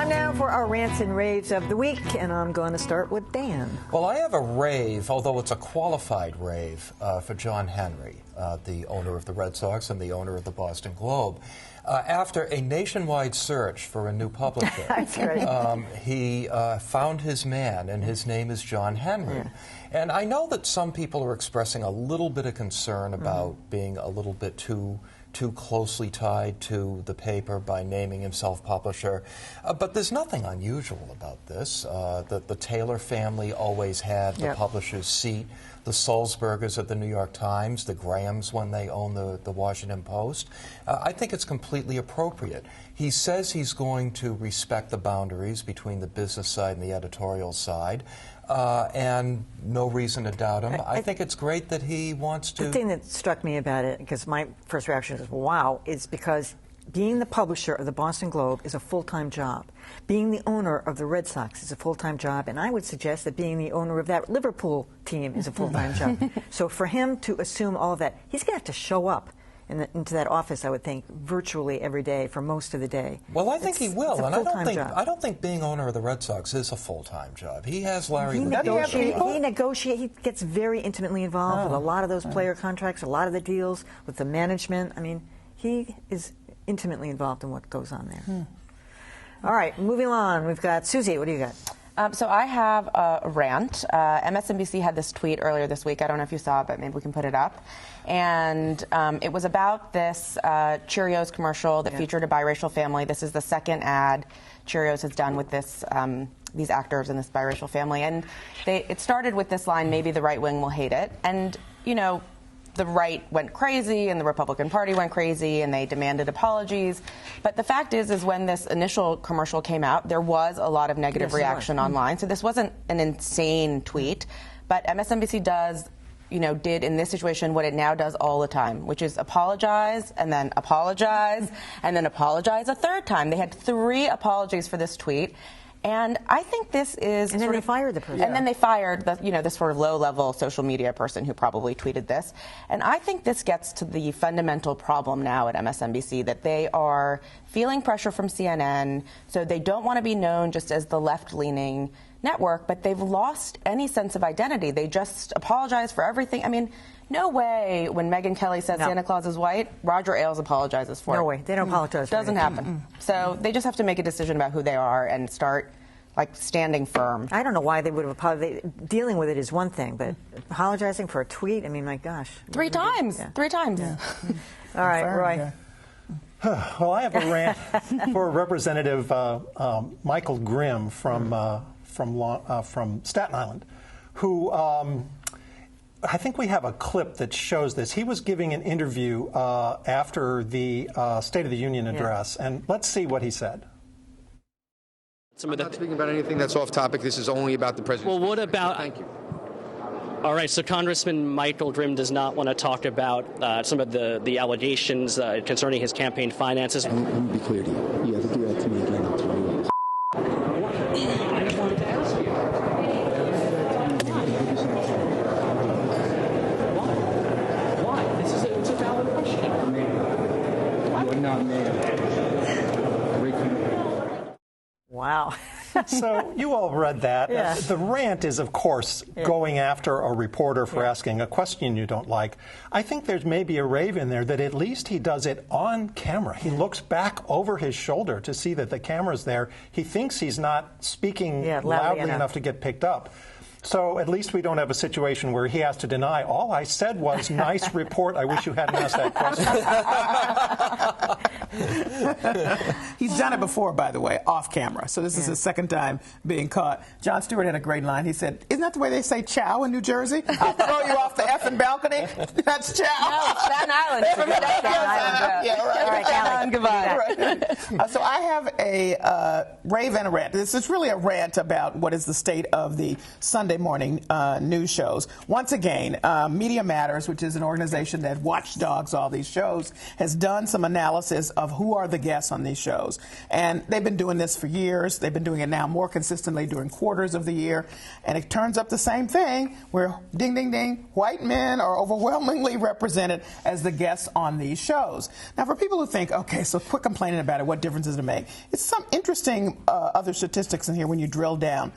Time now for our rants and raves of the week, and I'm going to start with Dan. Well, I have a rave, although it's a qualified rave, for John Henry, the owner of the Red Sox and the owner of the Boston Globe. After a nationwide search for a new publisher, he found his man, and his name is John Henry. Yeah. And I know that some people are expressing a little bit of concern about being a little bit too closely tied to the paper by naming himself publisher. But there's nothing unusual about this. The Taylor family always had the publisher's seat. The Sulzbergers at the New York Times, the Grahams when they own the Washington Post. I think it's completely appropriate. He says he's going to respect the boundaries between the business side and the editorial side. And no reason to doubt him. I think it's great that he wants to. The thing that struck me about it, because my first reaction was, wow, is because being the publisher of the Boston Globe is a full-time job. Being the owner of the Red Sox is a full-time job, and I would suggest that being the owner of that Liverpool team is a full-time job. So for him to assume all of that, he's going to have to show up into that office, I would think, virtually every day for most of the day. Well, I think he will, and I don't think being owner of the Red Sox is a full-time job. He has Larry. He negotiates. He gets very intimately involved with a lot of those player contracts, a lot of the deals with the management. I mean, he is intimately involved in what goes on there. All right, moving on. We've got Susie. What do you got? So I have a rant. MSNBC had this tweet earlier this week. I don't know if you saw it, but maybe we can put it up. And it was about this Cheerios commercial that featured a biracial family. This is the second ad Cheerios has done with this these actors and this biracial family. And it started with this line, maybe the right wing will hate it. And, you know, the right went crazy and the Republican Party went crazy and they demanded apologies. But the fact is when this initial commercial came out, there was a lot of negative reaction online. So this wasn't an insane tweet. But MSNBC did in this situation what it now does all the time, which is apologize and then apologize and then apologize a third time. They had 3 apologies for this tweet. And I think this is. And then they fired the person. And then they fired this sort of low-level social media person who probably tweeted this. And I think this gets to the fundamental problem now at MSNBC, that they are feeling pressure from CNN, so they don't want to be known just as the left-leaning network, but they've lost any sense of identity. They just apologize for everything. I mean, no way when Megyn Kelly says Santa Claus is white, Roger Ailes apologizes for it. No way. They don't apologize for it. Doesn't happen. So they just have to make a decision about who they are and start standing firm. I don't know why they would have apologized. Dealing with it is one thing, but apologizing for a tweet, I mean, my gosh. 3 times. Yeah. 3 times. Yeah. All right, Roy. Well, I have a rant for Representative Michael Grimm from Staten Island, who I think we have a clip that shows this. He was giving an interview after the State of the Union address, and let's see what he said. I'm not speaking about anything that's off topic. This is only about the president. Well, what about... Thank you. All right, so Congressman Michael Grimm does not want to talk about some of the allegations concerning his campaign finances. Let me be clear to you. You have to do that to me again. I'll tell you. I just wanted to ask you. Why? It's a valid question. You're not made. Wow. So you all read that. Yeah. The rant is, of course, going after a reporter for asking a question you don't like. I think there's maybe a rave in there that at least he does it on camera. He looks back over his shoulder to see that the camera's there. He thinks he's not speaking loudly enough to get picked up. So at least we don't have a situation where he has to deny, all I said was, nice report, I wish you hadn't asked that question. He's done it before, by the way, off camera. So this is his second time being caught. Jon Stewart had a great line. He said, isn't that the way they say ciao in New Jersey? I'll throw you off the effing balcony. That's ciao. No, Staten Island. Yeah, right. All right, Staten Island, goodbye. Right. So I have a rave and a rant. This is really a rant about what is the state of the Sunday morning news shows. Once again, Media Matters, which is an organization that watchdogs all these shows, has done some analysis of who are the guests guests on these shows. And they've been doing this for years. They've been doing it now more consistently during quarters of the year. And it turns up the same thing where, ding, ding, ding, white men are overwhelmingly represented as the guests on these shows. Now, for people who think, okay, so quit complaining about it, what difference does it make? It's some interesting other statistics in here when you drill down.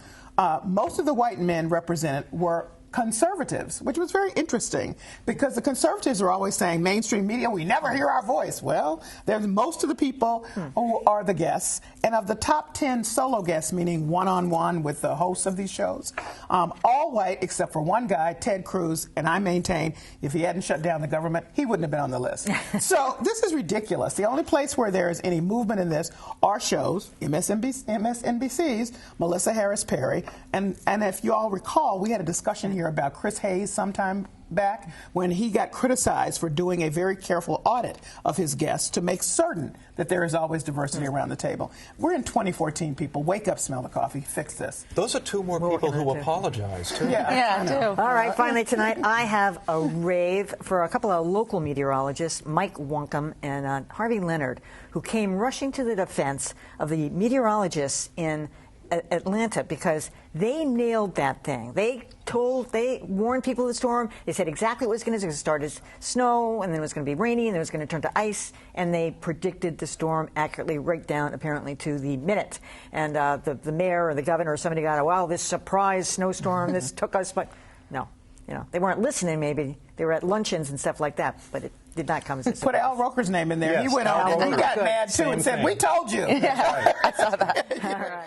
Most of the white men represented were conservatives, which was very interesting because the conservatives are always saying mainstream media, we never hear our voice. Well, there's most of the people who are the guests, and of the top 10 solo guests, meaning one-on-one with the hosts of these shows, all white except for one guy, Ted Cruz, and I maintain if he hadn't shut down the government, he wouldn't have been on the list. So this is ridiculous. The only place where there is any movement in this are shows, MSNBC's Melissa Harris Perry, and if you all recall, we had a discussion here about Chris Hayes sometime back when he got criticized for doing a very careful audit of his guests to make certain that there is always diversity around the table. We're in 2014, people. Wake up, smell the coffee, fix this. Those are two more people who apologize, too. Yeah, too. All right, finally tonight, I have a rave for a couple of local meteorologists, Mike Wonkum and Harvey Leonard, who came rushing to the defense of the meteorologists in Atlanta because they nailed that thing. They warned people of the storm. They said exactly what was going to start as snow, and then it was going to be rainy, and then it was going to turn to ice, and they predicted the storm accurately, right down apparently to the minute. And the mayor or the governor or somebody got, wow, this surprise snowstorm, this took us, but no. They weren't listening, maybe. They were at luncheons and stuff like that, but it did not come as a surprise. Put Al Roker's name in there. Yes, he went on and he got mad, too, and said, we told you. Yeah, I saw that. All right.